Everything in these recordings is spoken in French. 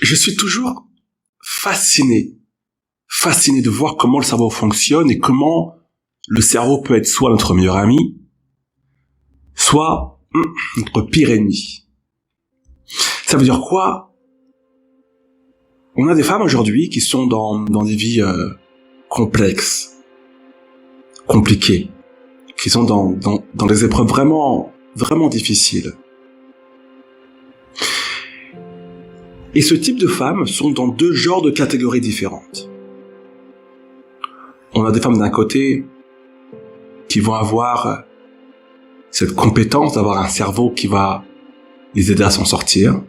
Je suis toujours fasciné de voir comment le cerveau fonctionne et comment le cerveau peut être soit notre meilleur ami, soit notre pire ennemi. Ça veut dire quoi? On a des femmes aujourd'hui qui sont dans des vies complexes, compliquées, qui sont dans des épreuves vraiment difficiles. Et ce type de femmes sont dans deux genres de catégories différentes. On a des femmes d'un côté qui vont avoir cette compétence d'avoir un cerveau qui va les aider à s'en sortir.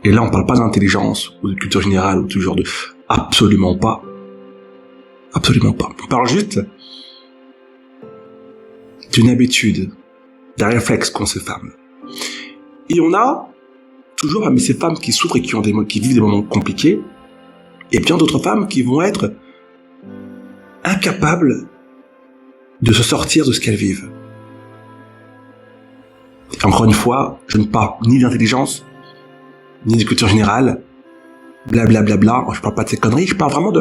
Et là, on parle pas d'intelligence ou de culture générale ou tout genre de... Absolument pas. Absolument pas. On parle juste d'une habitude, d'un réflexe qu'ont ces femmes. Et on a toujours parmi ces femmes qui souffrent et qui vivent des moments compliqués, et bien d'autres femmes qui vont être incapables de se sortir de ce qu'elles vivent. Et encore une fois, je ne parle ni d'intelligence, ni de culture générale, blablabla, je parle pas de ces conneries, je parle vraiment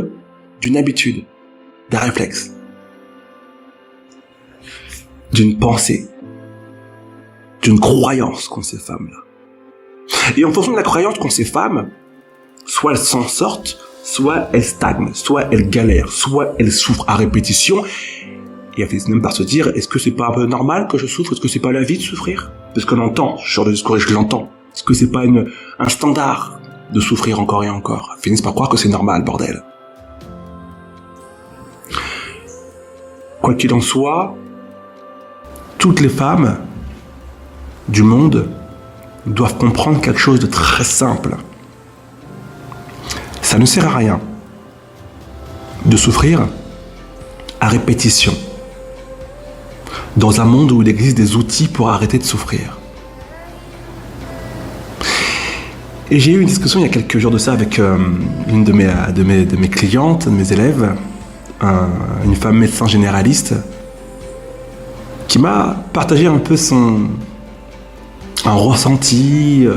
d'une habitude, d'un réflexe, d'une pensée, d'une croyance qu'ont ces femmes-là. Et en fonction de la croyance qu'ont ces femmes, soit elles s'en sortent, soit elles stagnent, soit elles galèrent, soit elles souffrent à répétition, et elles finissent même par se dire, est-ce que c'est pas un peu normal que je souffre? Est-ce que c'est pas la vie de souffrir? Parce qu'on entend, ce genre de discours, et je l'entends. Est-ce que c'est pas un standard de souffrir encore et encore? Elles finissent par croire que c'est normal, bordel. Quoi qu'il en soit, toutes les femmes du monde doivent comprendre quelque chose de très simple. Ça ne sert à rien de souffrir à répétition dans un monde où il existe des outils pour arrêter de souffrir. Et j'ai eu une discussion il y a quelques jours de ça avec une de mes clientes, de mes élèves, une femme médecin généraliste, qui m'a partagé un peu un ressenti,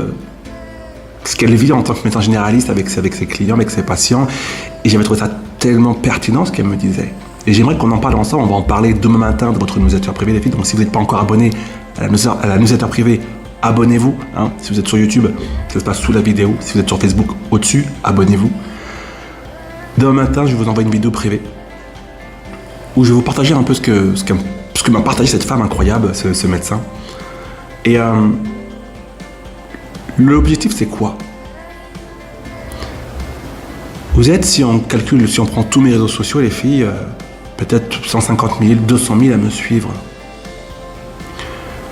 ce qu'elle vit en tant que médecin généraliste avec ses clients, avec ses patients, et j'avais trouvé ça tellement pertinent ce qu'elle me disait. Et j'aimerais qu'on en parle ensemble, on va en parler demain matin de votre newsletter privé les filles, donc si vous n'êtes pas encore abonné à la newsletter privée, abonnez-vous, hein. Si vous êtes sur YouTube, ça se passe sous la vidéo, si vous êtes sur Facebook, au-dessus, abonnez-vous. Demain matin, je vais vous envoyer une vidéo privée, où je vais vous partager un peu ce que m'a partagé cette femme incroyable, ce médecin. Et l'objectif, c'est quoi? Vous êtes, si on prend tous mes réseaux sociaux, les filles, peut-être 150 000, 200 000 à me suivre.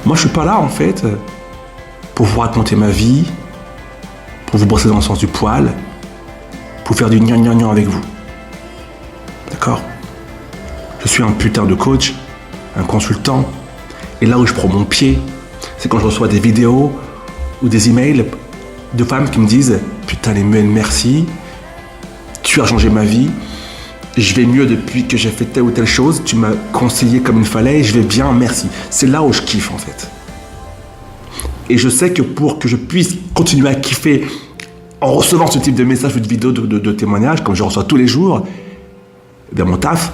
Moi, je suis pas là, en fait, pour vous raconter ma vie, pour vous brosser dans le sens du poil, pour faire du gnan avec vous. D'accord? Je suis un putain de coach, un consultant, et là où je prends mon pied, c'est quand je reçois des vidéos ou des emails de femmes qui me disent « Putain, Lemuel, merci, tu as changé ma vie, je vais mieux depuis que j'ai fait telle ou telle chose, tu m'as conseillé comme il fallait, je vais bien, merci. » C'est là où je kiffe en fait. Et je sais que pour que je puisse continuer à kiffer en recevant ce type de messages ou de vidéos, de témoignages, comme je reçois tous les jours, eh bien mon taf,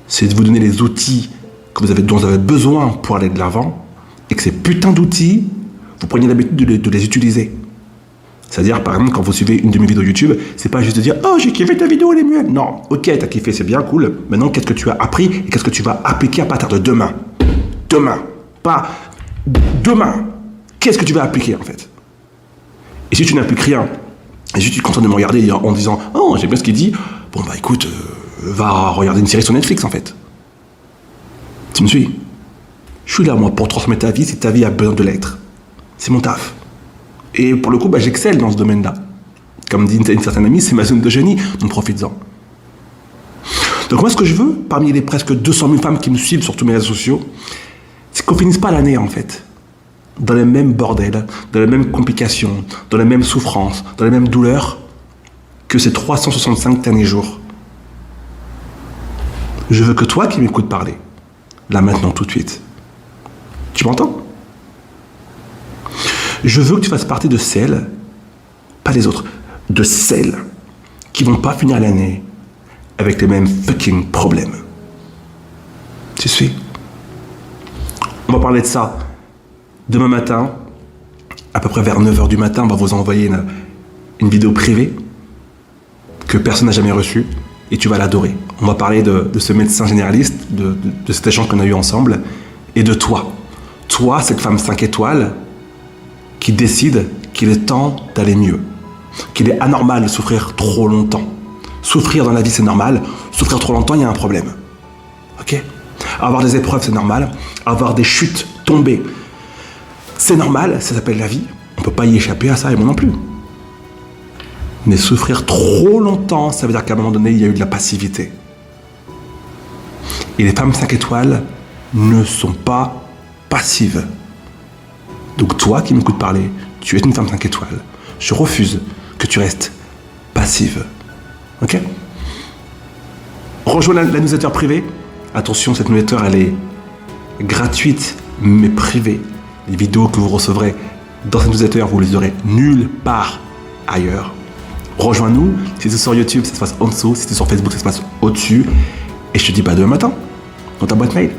c'est de vous donner les outils dont vous avez besoin pour aller de l'avant, et que ces putains d'outils, vous preniez l'habitude de les utiliser. C'est-à-dire, par exemple, quand vous suivez une de mes vidéos YouTube, c'est pas juste de dire « Oh, j'ai kiffé ta vidéo, Lemuel !» Non, ok, t'as kiffé, c'est bien, cool. Maintenant, qu'est-ce que tu as appris et qu'est-ce que tu vas appliquer à partir de demain? Demain. Pas demain. Qu'est-ce que tu vas appliquer, en fait? Et si tu n'appliques rien, et si tu es content de me regarder en disant « Oh, j'aime bien ce qu'il dit », bon, bah écoute, va regarder une série sur Netflix, en fait. Tu me suis? Je suis là, moi, pour transmettre ta vie si ta vie a besoin de l'être. C'est mon taf. Et pour le coup, j'excelle dans ce domaine-là. Comme dit une certaine amie, c'est ma zone de génie, donc profites-en. Donc moi, ce que je veux, parmi les presque 200 000 femmes qui me suivent sur tous mes réseaux sociaux, c'est qu'on finisse pas l'année, en fait, dans les mêmes bordels, dans les mêmes complications, dans les mêmes souffrances, dans les mêmes douleurs que ces 365 derniers jours. Je veux que toi qui m'écoutes parler, là maintenant, tout de suite, tu m'entends? Je veux que tu fasses partie de celles pas des autres, de celles qui vont pas finir l'année avec les mêmes fucking problèmes. Tu suis? On va parler de ça demain matin, à peu près vers 9h du matin. On va vous envoyer une vidéo privée que personne n'a jamais reçue et tu vas l'adorer. On va parler de ce médecin généraliste, de cet échange qu'on a eu ensemble et de toi. Toi, cette femme 5 étoiles qui décide qu'il est temps d'aller mieux, qu'il est anormal de souffrir trop longtemps. Souffrir dans la vie, c'est normal. Souffrir trop longtemps, il y a un problème. Ok? Avoir des épreuves, c'est normal. Avoir des chutes, tomber, c'est normal. Ça s'appelle la vie. On ne peut pas y échapper à ça, et moi non plus. Mais souffrir trop longtemps, ça veut dire qu'à un moment donné, il y a eu de la passivité. Et les femmes 5 étoiles ne sont pas passives. Donc toi qui m'écoutes parler, tu es une femme 5 étoiles. Je refuse que tu restes passive. Ok? Rejoins la newsletter privée. Attention, cette newsletter, elle est gratuite, mais privée. Les vidéos que vous recevrez dans cette newsletter, vous les aurez nulle part ailleurs. Rejoins-nous. Si c'est sur YouTube, ça se passe en dessous. Si c'est sur Facebook, ça se passe au-dessus. Et je te dis pas demain matin, dans ta boîte mail.